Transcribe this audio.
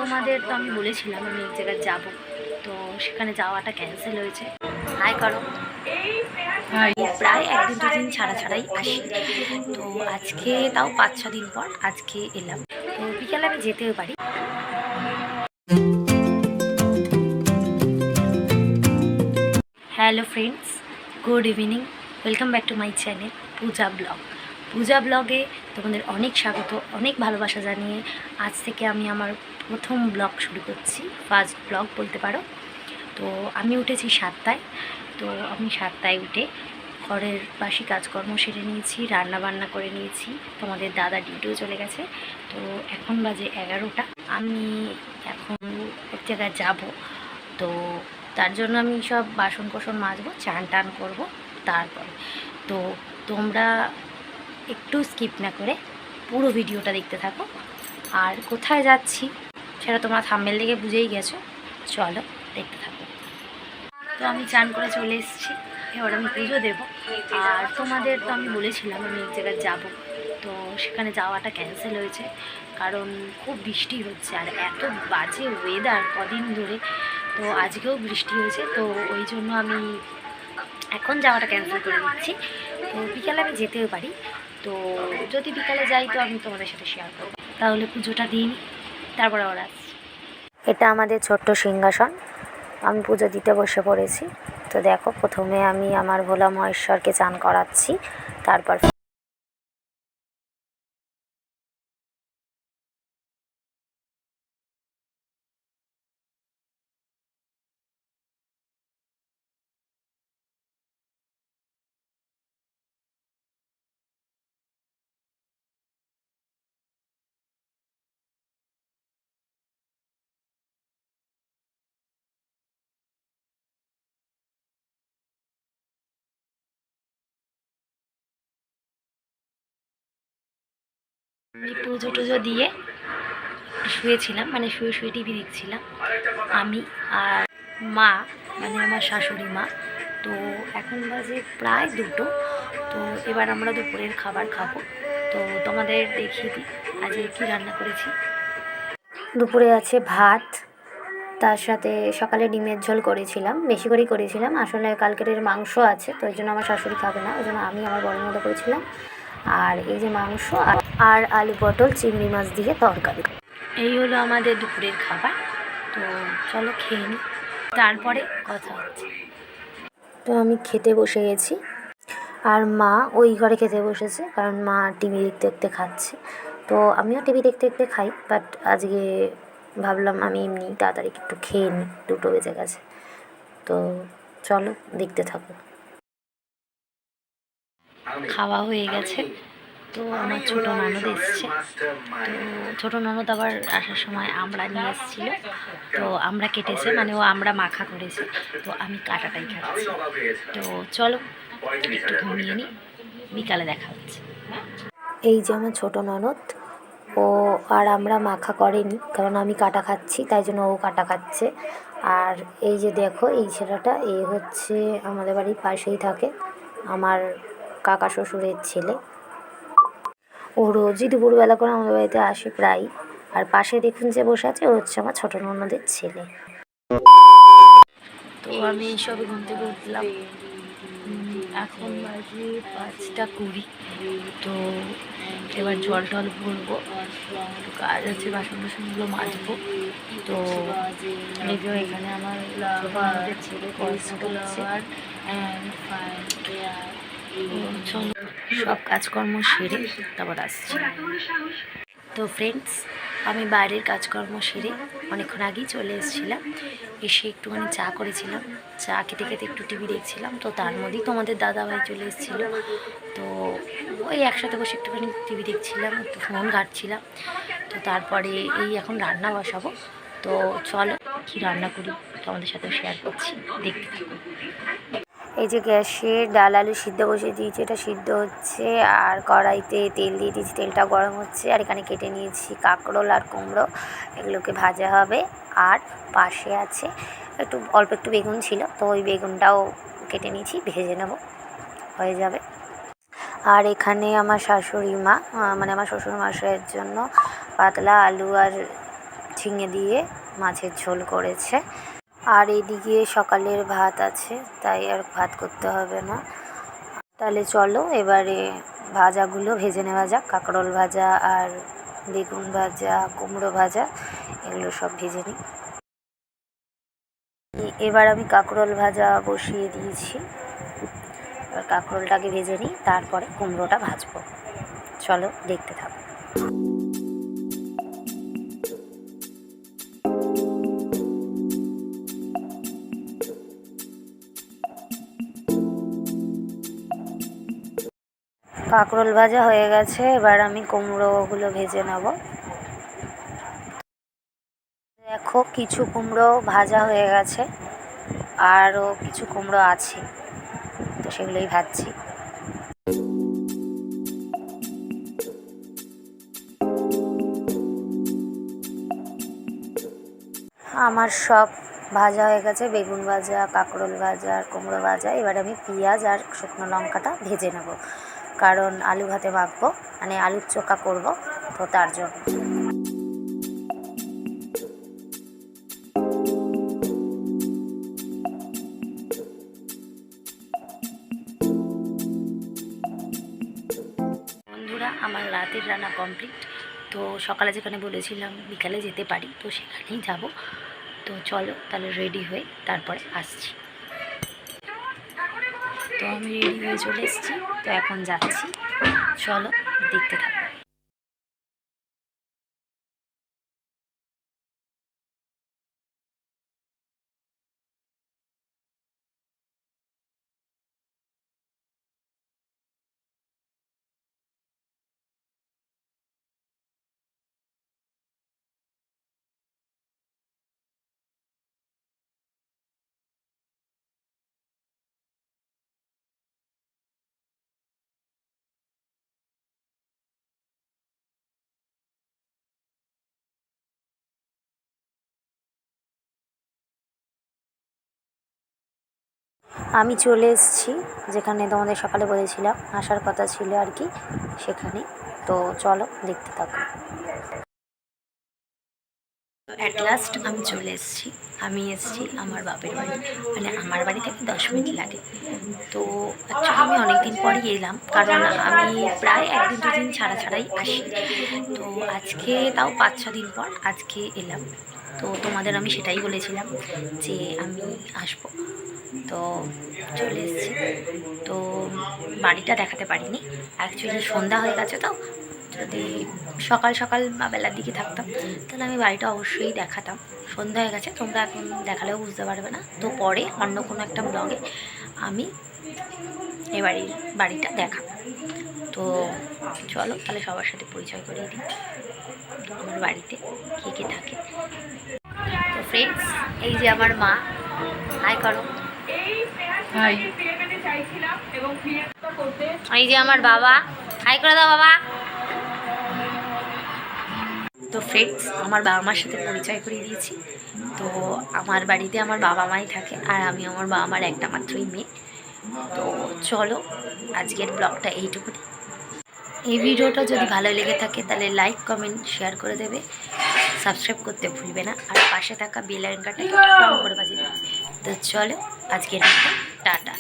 তোমাদের তো আমি বলেছিলাম আমি এক জায়গায় যাব, তো সেখানে যাওয়াটা ক্যান্সেল হয়েছে। হাই করো। প্রায় একদিন দুদিন ছাড়াই আসি, তো আজকে তাও 5-6 দিন পর আজকে এলাম। তো বিকালে আমি যেতেও পারি। Hello friends, good evening, welcome back to my channel Puja blog. Puja ব্লগে তোমাদের অনেক স্বাগত, অনেক ভালোবাসা জানিয়ে আজ থেকে আমি আমার প্রথম ব্লগ শুরু করছি, ফার্স্ট ব্লগ বলতে পারো। তো আমি উঠেছি 7টায়। তো আমি 7টায় উঠে ঘরের বাসি কাজকর্ম সেরে নিয়েছি, রান্না বান্না করে নিয়েছি। তোমাদের দাদা ডিউটিও চলে গেছে। তো এখন বাজে 11টা। আমি এখন এক জায়গায় যাব, তো তার জন্য আমি সব বাসন কোসন মাজবো, চান টান করবো তারপরে। তো তোমরা একটু স্কিপ না করে পুরো ভিডিওটা দেখতে থাকো। আর কোথায় যাচ্ছি সেটা তোমরা থাম্বনেল দেখে বুঝেই গেছো, চলো দেখতে থাকো। তো আমি চান করে চলে এসেছি, এবার আমি পুজো দেবো। আর তোমাদের তো আমি বলেছিলাম আমি এক জায়গায় যাব, তো সেখানে যাওয়াটা ক্যান্সেল হয়েছে, কারণ খুব বৃষ্টি হচ্ছে আর এত বাজে ওয়েদার কদিন ধরে। তো আজকেও বৃষ্টি হয়েছে, তো ওই জন্য আমি এখন যাওয়াটা ক্যান্সেল করে দিচ্ছি। তো বিকালে আমি যেতেও পারি, তো যদি বিকালে যাই তো আমি তোমাদের সাথে শেয়ার করবো। তাহলে পুজোটা দিই, তারপরে ওরা আসছি। এটা আমাদের ছোট্ট সিংহাসন, আমি পুজো দিতে বসে পড়েছি। তো দেখো, প্রথমে আমি আমার ভোলা মহেশ্বরকে চান করাচ্ছি, তারপর পুজো টুজো দিয়ে শুয়েছিলাম, মানে শুয়ে শুয়ে টিভি দেখছিলাম আমি আর মা, মানে আমার শাশুড়ি মা। তো এখন বাজে প্রায় 2টো। তো এবার আমরা দুপুরের খাবার খাবো। তো তোমাদের দেখিয়ে দিই আজকে কী রান্না করেছি। দুপুরে আছে ভাত, তার সাথে সকালে ডিমের ঝোল করেছিলাম, বেশি করেই করেছিলাম। আসলে কালকের মাংস আছে, তো ওই জন্য আমার শাশুড়ি খাবে না, ওই জন্য আমি আমার বড় মতো করেছিলাম। আর এই যে মাংস আর আলু পটল চিংড়ি মাছ দিয়ে তরকারি, এই হলো আমাদের দুপুরের খাবার। তো চলো খেয়ে নিই, তারপরে কথা হচ্ছে। তো আমি খেতে বসে গেছি, আর মা ওই ঘরে খেতে বসেছে, কারণ মা টিভি দেখতে দেখতে খাচ্ছে। তো আমিও টিভি দেখতে দেখতে খাই, বাট আজকে ভাবলাম আমি এমনি তাড়াতাড়ি একটু খেয়ে নিই, 2টো বেজে গেছে। তো চলো দেখতে থাকো। খাওয়া হয়ে গেছে, তো আমার ছোটো ননদ এসছে। তো ছোটো ননদ আবার আসার সময় আমরা নিয়ে এসেছিল, তো আমরা কেটেছে, মানে ও আমরা মাখা করেছে, তো আমি কাটাটাই খাচ্ছি। তো চলো একটু ঘুমিয়ে নিই, বিকালে দেখা হচ্ছে। এই যে আমার ছোটো ননদ, ও আর আমরা মাখা করেনি, কারণ আমি কাটা খাচ্ছি, তাই জন্য ও কাটা খাচ্ছে। আর এই যে দেখো, এই ছেলেটা এ হচ্ছে আমাদের বাড়ির পাশেই থাকে, আমার কাকা শ্বশুরের ছেলে। ও রোজই দুপুরবেলা করে আমাদের বাড়িতে আসে প্রায়। আর পাশে দেখুন যে বসে আছে, ও হচ্ছে আমার ছোটো ননদের ছেলে। তো আমি সবে ঘুম থেকে উঠলাম, এখন বাজে 5টা 20। তো এবার জল টল ভরবো, একটু কাজ আছে, বাসন টাসনগুলো মাজবো। তো এই যে এখানে আমার ননদের ছেলে পড়াশোনা করছে। চলো সব কাজকর্ম সেরে তারপর আসছি। তো ফ্রেন্ডস, আমি বাইরের কাজকর্ম সেরে অনেকক্ষণ আগেই চলে এসেছিলাম, এসে একটুখানি চা করেছিলাম, চা খেতে খেতে একটু টিভি দেখছিলাম। তো তার মধ্যেই তোমাদের দাদাভাই চলে এসেছিলো, তো ওই একসাথে বসে একটুখানি টিভি দেখছিলাম, একটু ফোন ঘাঁটছিলাম। তো তারপরে এই এখন রান্না বসাবো। তো চলো কী রান্না করি তোমাদের সাথে শেয়ার করছি, দেখতে থাকো। এই যে গ্যাসে ডাল আলু সিদ্ধ বসিয়ে দিয়েছি, এটা সিদ্ধ হচ্ছে, আর কড়াইতে তেল দিয়ে দিয়েছি, তেলটা গরম হচ্ছে। আর এখানে কেটে নিয়েছি কাঁকরোল আর কুমড়ো, এগুলোকে ভাজা হবে। আর পাশে আছে অল্প একটু বেগুন ছিল, তো ওই বেগুনটাও কেটে নিয়েছি, ভেজে নেব, হয়ে যাবে। আর এখানে আমার শাশুড়ি মা, মানে আমার শ্বশুর মশাইয়ের জন্য পাতলা আলু আর ঝিঙে দিয়ে মাছের ঝোল করেছে। আর এদিকে সকালের ভাত আছে, তাই আর ভাত করতে হবে না। তাহলে চলো এবারে ভাজাগুলো ভেজে নেওয়া যাক। কাঁকরোল ভাজা আর বেগুন ভাজা, কুমড়ো ভাজা, এগুলো সব ভেজে নিই। এবার আমি কাঁকরোল ভাজা বসিয়ে দিয়েছি। এবার কাঁকরোলটাকে ভেজে নিই, তারপরে কুমড়োটা ভাজবো। চলো দেখতে থাকো। কাঁকরোল ভাজা হয়ে গেছে, এবার আমি কুমড়োগুলো ভেজে নেব। দেখো কিছু কুমড়ো ভাজা হয়ে গেছে, আরও কিছু কুমড়ো আছে, তো সেগুলোই ভাজছি। আমার সব ভাজা হয়ে গেছে, বেগুন ভাজা, কাঁকরোল ভাজা আর কুমড়ো ভাজা। এবার আমি পেঁয়াজ আর শুকনো লঙ্কাটা ভেজে নেব, কারণ আলু ভাতে মাখবো, মানে আলুর চোখা করব, তো তার জন্য। বন্ধুরা, আমার রাতের রান্না কমপ্লিট। তো সকালে যেখানে বলেছিলাম বিকালে যেতে পারি, তো সেখানেই যাব। তো চলো তাহলে রেডি হয়ে তারপরে আসছি। তো আমি রেডি হয়ে চলে এসেছি, তো এখন যাচ্ছি। চলো দেখতে থাকো। আমি চলে এসেছি যেখানে তোমাদের সকালে বলেছিলাম আসার কথা ছিল আর কি, সেখানে। তো চলো দেখতে থাকো। অ্যাট লাস্ট আমি চলে এসেছি। আমি এসেছি আমার বাপের বাড়ি, মানে আমার বাড়ি থেকে 10 মিনিট লাগে। তো অ্যাকচুয়ালি আমি অনেক দিন পরই এলাম, কারণ আমি প্রায় 1 দিন 2 দিন ছাড়াই আসি। তো আজকে তাও 5-6 দিন পর আজকে এলাম। তো তোমাদের আমি সেটাই বলেছিলাম যে আমি আসবো, তো চলে এসেছি। তো বাড়িটা দেখাতে পারিনি, অ্যাকচুয়ালি সন্ধ্যা হয়ে গেছে। তো যদি সকাল সকাল বা বেলার দিকে থাকতাম তাহলে আমি বাড়িটা অবশ্যই দেখাতাম। সন্ধ্যা হয়ে গেছে, তোমরা এখন দেখালেও বুঝতে পারবে না। তো পরে অন্য কোনো একটা ব্লগে আমি বাড়িটা দেখাবো। তো চলো তাহলে সবার সাথে পরিচয় করিয়ে দিই আমার বাড়িতে কে কে থাকে। তো ফ্রেন্ডস, এই যে আমার মা, হাই করো। এই যে আমার বাবা, হাই করে দাও বাবা। তো ফ্রেন্ডস, আমার বাবা মার সাথে পরিচয় করিয়ে দিয়েছি। তো আমার বাড়িতে আমার বাবা মাই থাকে, আর আমি আমার বাবা মার একটা মাত্রই মেয়ে। তো চলো আজকের ব্লগটা এইটুকুনি। এই ভিডিওটা যদি ভালো লেগে থাকে তাহলে লাইক, কমেন্ট, শেয়ার করে দেবে। সাবস্ক্রাইব করতে ভুলবে না, আর পাশে থাকা বেল আইকনটা টং করে বাজিয়ে দেবে। তো চলো আজকের টাটা।